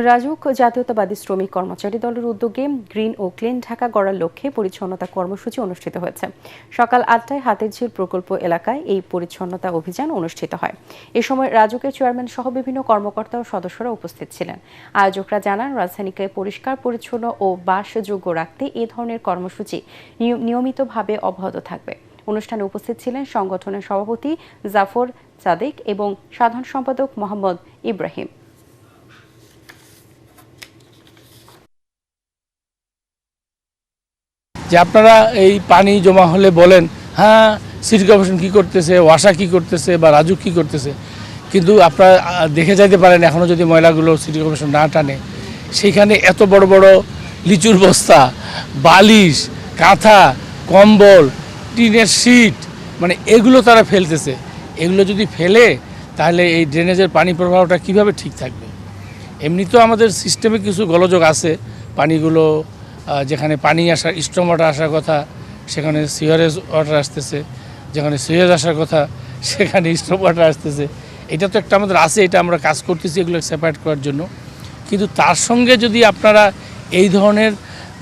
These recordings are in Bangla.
রাজউক জাতীয়তাবাদী শ্রমিক কর্মচারী দলের উদ্যোগে গ্রিন ও ক্লিন ঢাকা গড়ার লক্ষ্যে পরিচ্ছন্নতা কর্মসূচি অনুষ্ঠিত হয়েছে। সকাল ৮টায় হাতিরঝিল প্রকল্প এলাকায় এই পরিচ্ছন্নতা অভিযান অনুষ্ঠিত হয়। এ সময় রাজউকের চেয়ারম্যান সহ বিভিন্ন কর্মকর্তা ও সদস্যরা উপস্থিত ছিলেন। আয়োজকরা জানান, রাজধানীকে পরিষ্কার পরিচ্ছন্ন ও বাসযোগ্য রাখতে এ ধরনের কর্মসূচি নিয়মিতভাবে অব্যাহত থাকবে। অনুষ্ঠানে উপস্থিত ছিলেন সংগঠনের সভাপতি জাফর সাদেক এবং সাধারণ সম্পাদক মোহাম্মদ ইব্রাহিম। যে আপনারা এই পানি জমা হলে বলেন হ্যাঁ সিটি কর্পোরেশন কী করতেছে, ওয়াসা কী করতেছে বা রাজুক কী করতেছে, কিন্তু আপনারা দেখে যাইতে পারেন এখনও যদি ময়লাগুলো সিটি কর্পোরেশন না টানে, সেইখানে এত বড় বড় লিচুর বস্তা, বালিশ, কাঁথা, কম্বল, টিনের শিট, মানে এগুলো তারা ফেলতেছে। এগুলো যদি ফেলে তাহলে এই ড্রেনেজের পানি প্রবাহটা কিভাবে ঠিক থাকবে? এমনিতেও আমাদের সিস্টেমে কিছু গোলযোগ আছে। পানিগুলো যেখানে পানি আসার স্ট্রম ওয়াটার আসার কথা সেখানে সিওয়ারেজ ওয়াটার আসতেছে, যেখানে সিওয়ারেজ আসার কথা সেখানে স্ট্রম ওয়াটার আসতেছে। এটা তো একটা আমাদের আছে, এটা আমরা কাজ করতেছি এগুলো সেপারেট করার জন্য। কিন্তু তার সঙ্গে যদি আপনারা এই ধরনের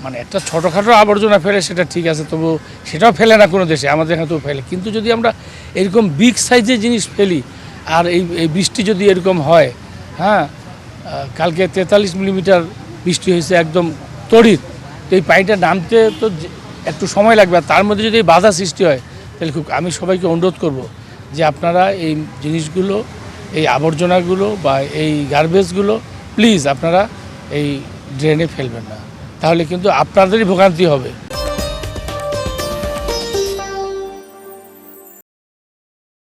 মানে একটা ছোটোখাটো আবর্জনা ফেলে সেটা ঠিক আছে, তবু সেটাও ফেলে না কোনো দেশে, আমাদের এখানে তো ফেলে। কিন্তু যদি আমরা এরকম বিগ সাইজের জিনিস ফেলি আর এই বৃষ্টি যদি এরকম হয়, হ্যাঁ কালকে 43 মিলিমিটার বৃষ্টি হয়েছে একদম তড়িৎ, তো এই পানিটা নামতে তো একটু সময় লাগবে। আর তার মধ্যে যদি বাধা সৃষ্টি হয় তাহলে আমি সবাইকে অনুরোধ করব যে আপনারা এই জিনিসগুলো, এই আবর্জনাগুলো বা এই গার্বেজগুলো প্লিজ আপনারা এই ড্রেনে ফেলবেন না, তাহলে কিন্তু আপনাদেরই ভোগান্তি হবে।